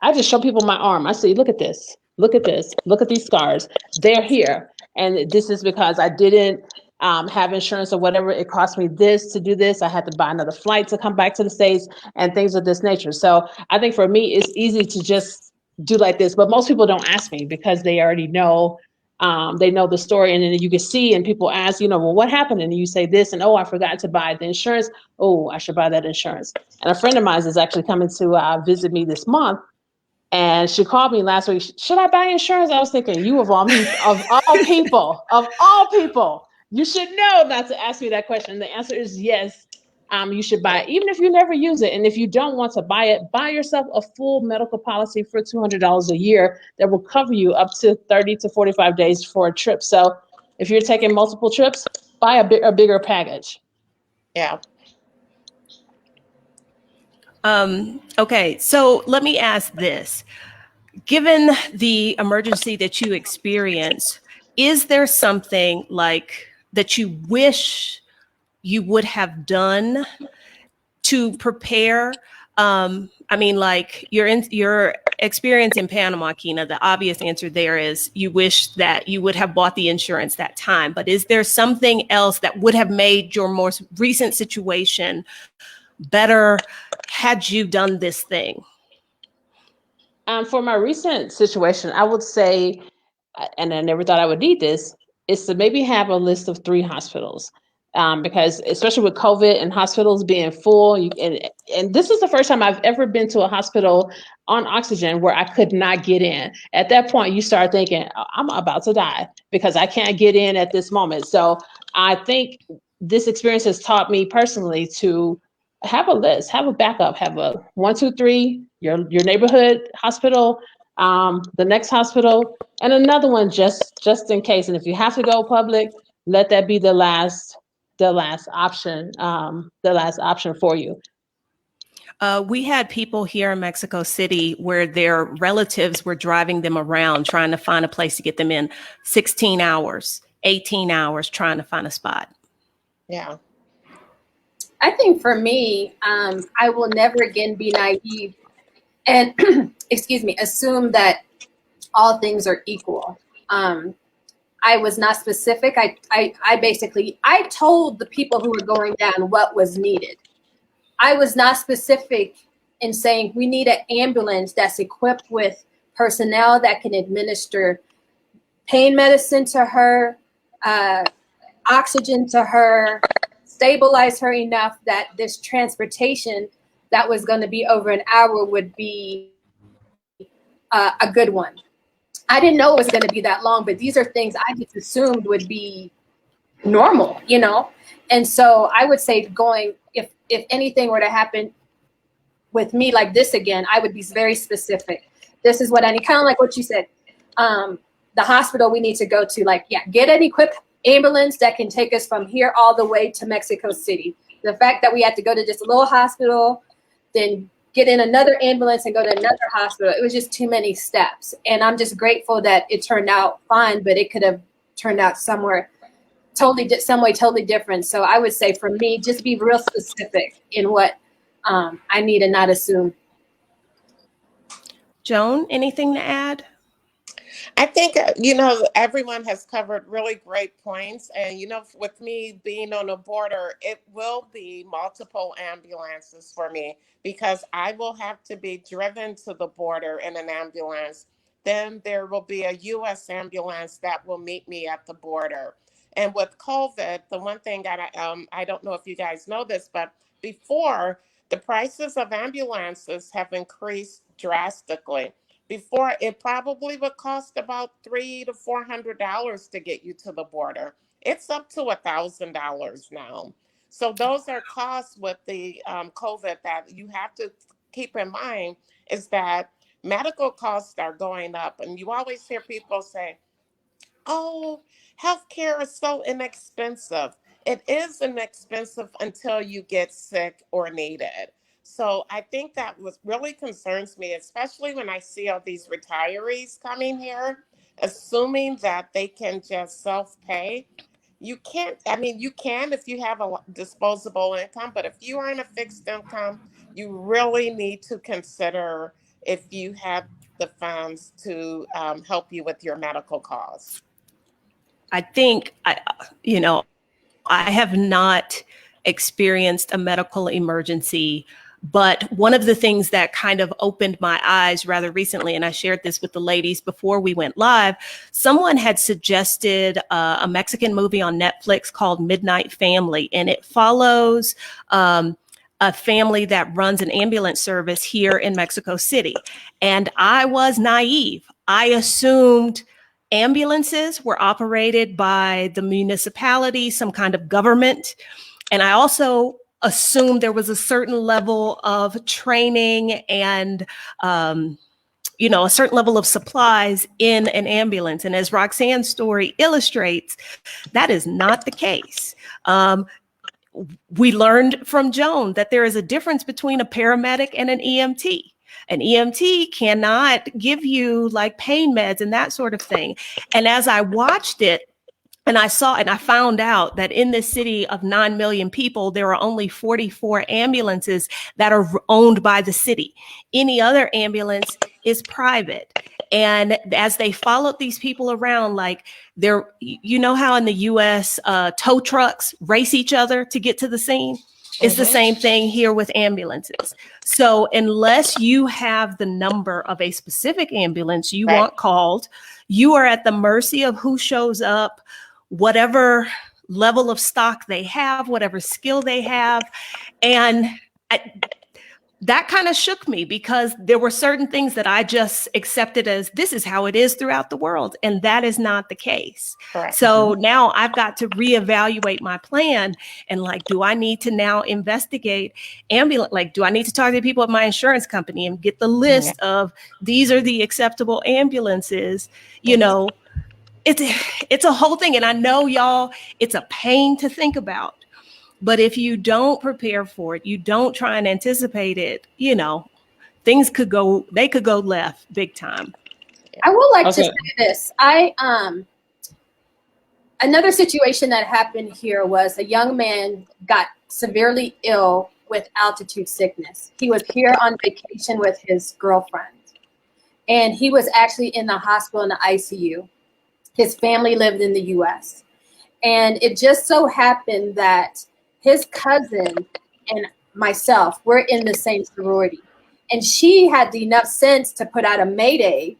I just show people my arm. I say, look at this, look at this, look at these scars. They're here. And this is because I didn't have insurance or whatever. It cost me this to do this. I had to buy another flight to come back to the States and things of this nature. So I think for me, it's easy to just do like this. But most people don't ask me because they already know. They know the story, and then you can see, and people ask, you know, well, what happened? And you say this, and oh, I forgot to buy the insurance. Oh, I should buy that insurance. And a friend of mine is actually coming to visit me this month. And she called me last week. Should I buy insurance? I was thinking, you of all people, you should know not to ask me that question. The answer is yes. You should buy it, even if you never use it. And if you don't want to buy it, buy yourself a full medical policy for $200 a year that will cover you up to 30 to 45 days for a trip. So if you're taking multiple trips, buy a bigger package. Yeah. Okay, so let me ask this. Given the emergency that you experienced, is there something like that you wish you would have done to prepare? I mean, like your experience in Panama, Kina, the obvious answer there is you wish that you would have bought the insurance that time. But is there something else that would have made your most recent situation better had you done this thing? For my recent situation, I would say, and I never thought I would need this, is to maybe have a list of 3 hospitals. Because especially with COVID and hospitals being full, and this is the first time I've ever been to a hospital on oxygen where I could not get in. At that point, you start thinking, I'm about to die because I can't get in at this moment. So I think this experience has taught me personally to have a list, have a backup, have a 1, 2, 3, your neighborhood hospital, the next hospital, and another one just in case. And if you have to go public, let that be the last option for you. We had people here in Mexico City where their relatives were driving them around trying to find a place to get them in 16 hours, 18 hours trying to find a spot. Yeah. I think for me, I will never again be naive and, excuse me, assume that all things are equal. I was not specific. I told the people who were going down what was needed. I was not specific in saying we need an ambulance that's equipped with personnel that can administer pain medicine to her, oxygen to her, stabilize her enough that this transportation that was going to be over an hour would be a good one. I didn't know it was going to be that long, but these are things I just assumed would be normal, you know? And so I would say if anything were to happen with me like this again, I would be very specific. This is what I need, kind of like what you said. The hospital we need to go to, like, yeah, get an equipped ambulance that can take us from here all the way to Mexico City. The fact that we had to go to just a little hospital, then get in another ambulance and go to another hospital, it was just too many steps. And I'm just grateful that it turned out fine, but it could have turned out somewhere some way totally different. So I would say for me, just be real specific in what I need and not assume. Joan, anything to add? I think, everyone has covered really great points. And, with me being on the border, it will be multiple ambulances for me because I will have to be driven to the border in an ambulance. Then there will be a U.S. ambulance that will meet me at the border. And with COVID, the one thing that I don't know if you guys know this, but before the prices of ambulances have increased drastically. Before, it probably would cost about $300 to $400 to get you to the border. It's up to $1,000 now. So those are costs with the COVID that you have to keep in mind, is that medical costs are going up. And you always hear people say, oh, healthcare is so inexpensive. It is inexpensive until you get sick or need it. So I think that what really concerns me, especially when I see all these retirees coming here, assuming that they can just self-pay. You can't, I mean, you can if you have a disposable income, but if you are in a fixed income, you really need to consider if you have the funds to help you with your medical costs. I think I have not experienced a medical emergency, but one of the things that kind of opened my eyes rather recently, and I shared this with the ladies before we went live, someone had suggested a Mexican movie on Netflix called Midnight Family, and it follows a family that runs an ambulance service here in Mexico City. And I was naive. I assumed ambulances were operated by the municipality, some kind of government. And I also assumed there was a certain level of training and, a certain level of supplies in an ambulance. And as Roxanne's story illustrates, that is not the case. We learned from Joan that there is a difference between a paramedic and an EMT. An EMT cannot give you like pain meds and that sort of thing. And as I watched it, and I found out that in this city of 9 million people, there are only 44 ambulances that are owned by the city. Any other ambulance is private. And as they followed these people around, like how in the US, tow trucks race each other to get to the scene? It's the same thing here with ambulances. So unless you have the number of a specific ambulance you want called, you are at the mercy of who shows up, whatever level of stock they have, whatever skill they have. And that kind of shook me because there were certain things that I just accepted as this is how it is throughout the world. And that is not the case. Correct. So now I've got to reevaluate my plan and do I need to now investigate ambulance? Do I need to talk to people at my insurance company and get the list of these are the acceptable ambulances, It's a whole thing. And I know y'all, it's a pain to think about. But if you don't prepare for it, you don't try and anticipate it, things could go left big time. I would like to say this. Another situation that happened here was a young man got severely ill with altitude sickness. He was here on vacation with his girlfriend, and he was actually in the hospital in the ICU. His family lived in the US. And it just so happened that his cousin and myself were in the same sorority. And she had enough sense to put out a Mayday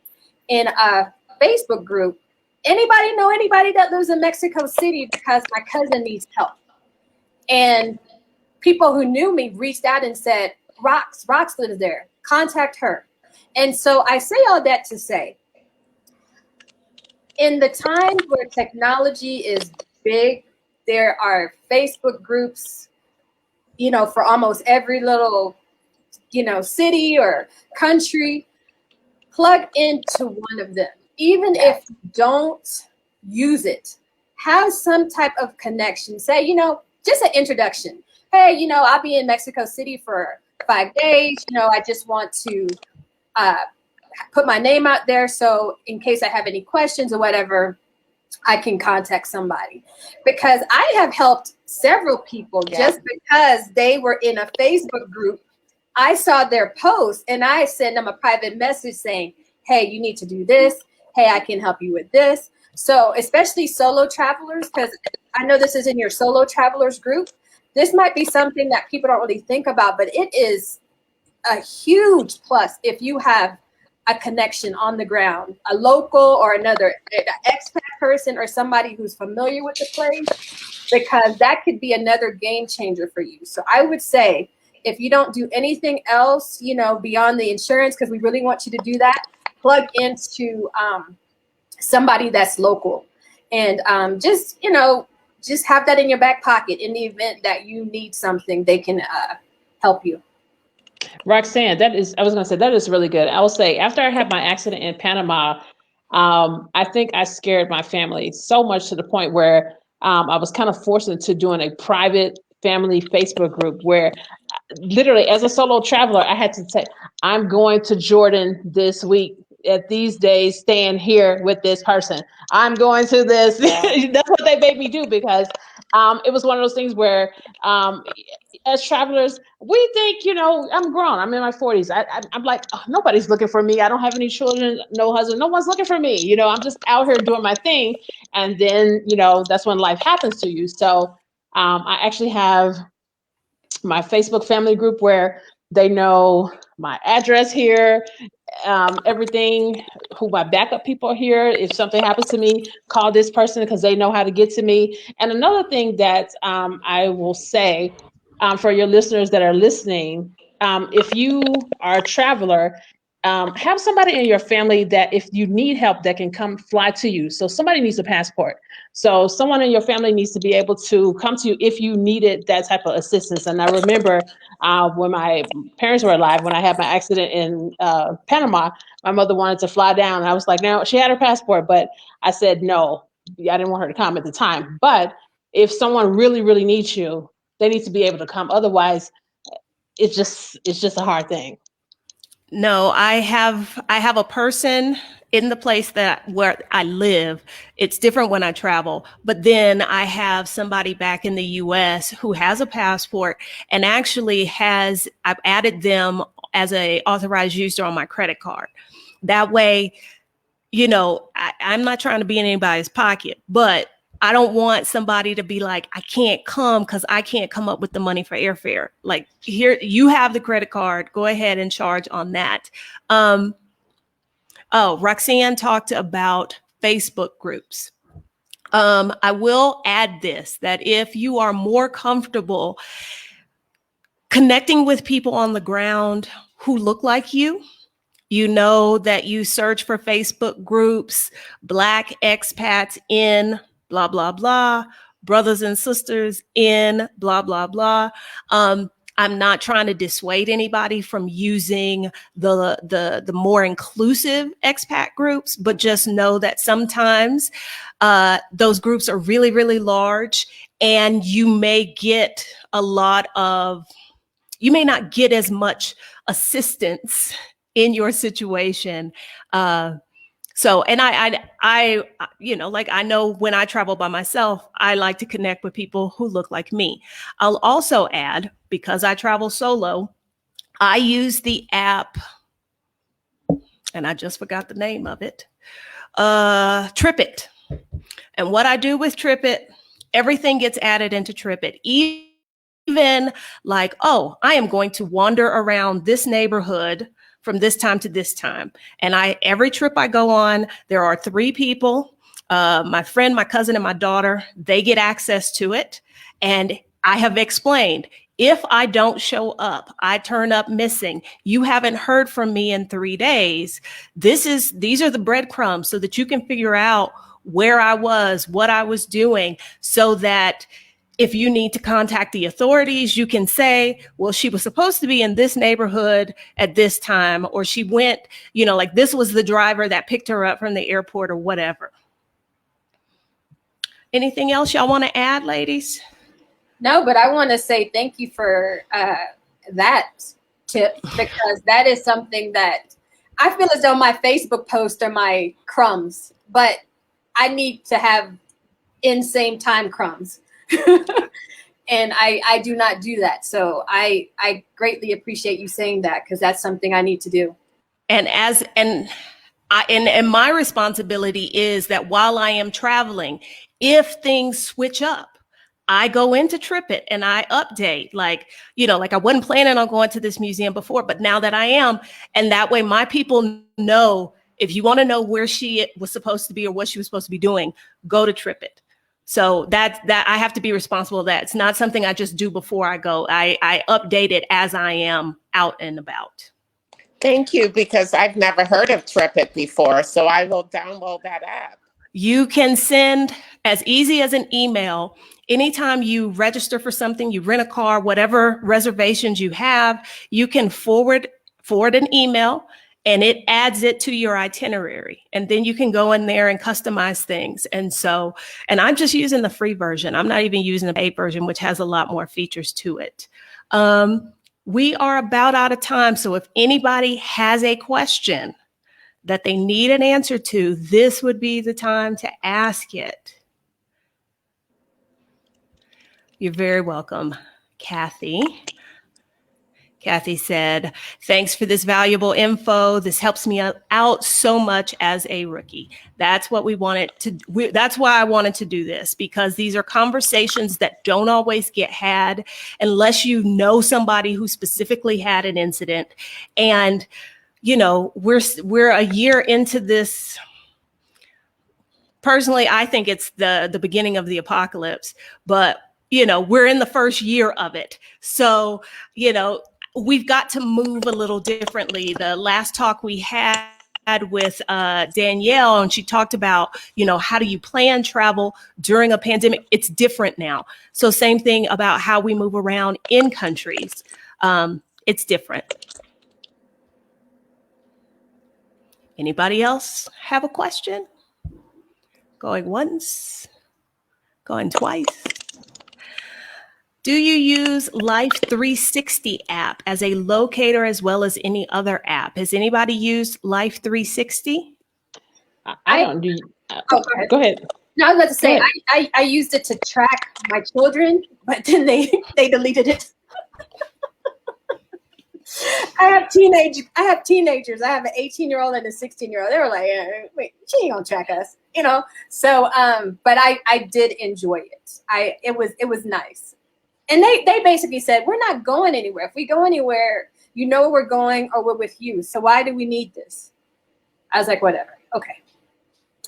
in a Facebook group. Anybody know anybody that lives in Mexico City because my cousin needs help? And people who knew me reached out and said, Rox lives there. Contact her. And so I say all that to say, in the times where technology is big, there are Facebook groups, for almost every little, city or country. Plug into one of them. Even if you don't use it, have some type of connection. Say, just an introduction. Hey, I'll be in Mexico City for 5 days. I just want to put my name out there. So in case I have any questions or whatever, I can contact somebody, because I have helped several people just because they were in a Facebook group. I saw their post and I sent them a private message saying, hey, you need to do this. Hey, I can help you with this. So especially solo travelers, because I know this is in your solo travelers group. This might be something that people don't really think about, but it is a huge plus if you have a connection on the ground, a local or another an expat person or somebody who's familiar with the place, because that could be another game changer for you. So I would say, if you don't do anything else, beyond the insurance, because we really want you to do that, plug into somebody that's local, and just have that in your back pocket in the event that you need something. They can help you. Roxanne, that is really good. I will say, after I had my accident in Panama, I think I scared my family so much to the point where I was kind of forced into doing a private family Facebook group where literally, as a solo traveler, I had to say, I'm going to Jordan this week at these days, staying here with this person. I'm going to this. Yeah. That's what they made me do, because it was one of those things where as travelers, we think, I'm grown. I'm in my 40s. I'm like, oh, nobody's looking for me. I don't have any children, no husband. No one's looking for me. I'm just out here doing my thing. And then, that's when life happens to you. So I actually have my Facebook family group where they know my address here, everything, who my backup people are here. If something happens to me, call this person because they know how to get to me. And another thing that I will say for your listeners that are listening, if you are a traveler, have somebody in your family that if you need help that can come fly to you. So somebody needs a passport. So someone in your family needs to be able to come to you if you needed that type of assistance. And I remember when my parents were alive, when I had my accident in Panama, my mother wanted to fly down. And I was like, no, she had her passport, but I said, no, I didn't want her to come at the time. But if someone really, really needs you, they need to be able to come. Otherwise, it's just a hard thing. No, I have a person in the place where I live. It's different when I travel, but then I have somebody back in the US who has a passport and actually I've added them as a authorized user on my credit card. That way, I'm not trying to be in anybody's pocket, but I don't want somebody to be like, I can't come because I can't come up with the money for airfare. Like, here, you have the credit card. Go ahead and charge on that. Roxanne talked about Facebook groups. I will add this, that if you are more comfortable connecting with people on the ground who look like you, that you search for Facebook groups, Black expats in blah, blah, blah, brothers and sisters in blah, blah, blah. I'm not trying to dissuade anybody from using the more inclusive expat groups, but just know that sometimes those groups are really, really large, and you may not get as much assistance in your situation. And I know when I travel by myself, I like to connect with people who look like me. I'll also add, because I travel solo, I use the app, and I just forgot the name of it, TripIt. And what I do with TripIt, everything gets added into TripIt. Even like, oh, I am going to wander around this neighborhood from this time to this time. And every trip I go on, there are 3 people, my friend, my cousin, and my daughter. They get access to it. And I have explained, if I don't show up, I turn up missing, you haven't heard from me in 3 days. These are the breadcrumbs so that you can figure out where I was, what I was doing, so that if you need to contact the authorities, you can say, well, she was supposed to be in this neighborhood at this time, or she went, like this was the driver that picked her up from the airport or whatever. Anything else y'all want to add, ladies? No, but I want to say thank you for that tip, because that is something that I feel as though my Facebook posts are my crumbs, but I need to have insane time crumbs. And I do not do that. So I greatly appreciate you saying that, because that's something I need to do. And my responsibility is that while I am traveling, if things switch up, I go into TripIt and I update, like I wasn't planning on going to this museum before, but now that I am, and that way my people know, if you want to know where she was supposed to be or what she was supposed to be doing, go to TripIt. So that I have to be responsible of that. It's not something I just do before I go. I update it as I am out and about. Thank you, because I've never heard of TripIt before, so I will download that app. You can send as easy as an email. Anytime you register for something, you rent a car, whatever reservations you have, you can forward an email and it adds it to your itinerary. And then you can go in there and customize things. And I'm just using the free version. I'm not even using the paid version, which has a lot more features to it. We are about out of time. So if anybody has a question that they need an answer to, this would be the time to ask it. You're very welcome, Kathy. Kathy said, thanks for this valuable info. This helps me out so much as a rookie. That's what that's why I wanted to do this, because these are conversations that don't always get had unless you know somebody who specifically had an incident. And, we're a year into this. Personally, I think it's the beginning of the apocalypse, but, we're in the first year of it. So, we've got to move a little differently. The last talk we had with Danielle, and she talked about, how do you plan travel during a pandemic? It's different now. So same thing about how we move around in countries. It's different. Anybody else have a question? Going once, going twice. Do you use Life 360 app as a locator as well as any other app? Has anybody used Life 360? I don't do. Go ahead. Go ahead. No, I was about to say I used it to track my children, but then they deleted it. I have teenagers. I have an 18-year-old and a 16-year-old. They were like, wait, she ain't gonna track us, So, but I did enjoy it. It was nice. And they basically said, we're not going anywhere. If we go anywhere, where we're going, or we're with you. So why do we need this? I was like, whatever. Okay.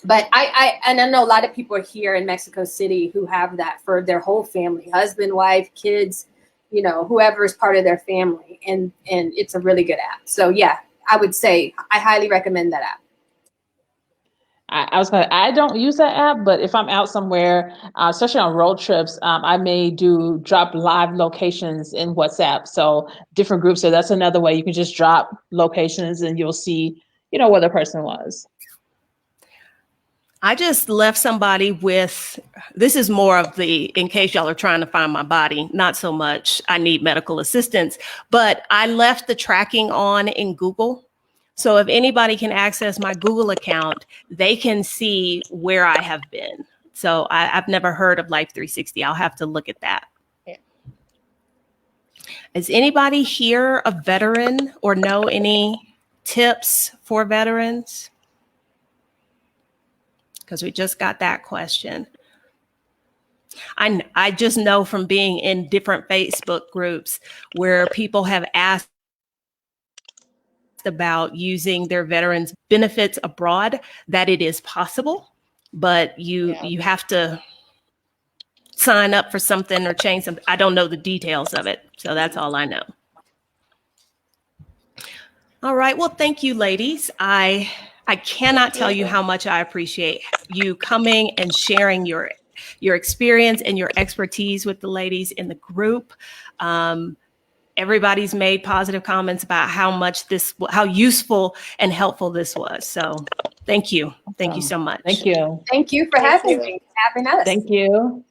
But I know a lot of people here in Mexico City who have that for their whole family, husband, wife, kids, whoever is part of their family. And it's a really good app. So yeah, I would say I highly recommend that app. I don't use that app, but if I'm out somewhere, especially on road trips, I may drop live locations in WhatsApp. So different groups. So that's another way you can just drop locations and you'll see, where the person was. I just left somebody with, this is more of the, in case y'all are trying to find my body, not so much I need medical assistance, but I left the tracking on in Google. So if anybody can access my Google account, they can see where I have been. So I've never heard of Life 360. I'll have to look at that. Yeah. Is anybody here a veteran or know any tips for veterans? Because we just got that question. I just know from being in different Facebook groups where people have asked about using their veterans benefits abroad, that it is possible, but you have to sign up for something or change something. I don't know the details of it, so that's all I know. All right, well, thank you, ladies. I cannot tell you how much I appreciate you coming and sharing your experience and your expertise with the ladies in the group. Everybody's made positive comments about how useful and helpful this was. So thank you. Thank you so much. Thank you. Thank you for having us. Thank you.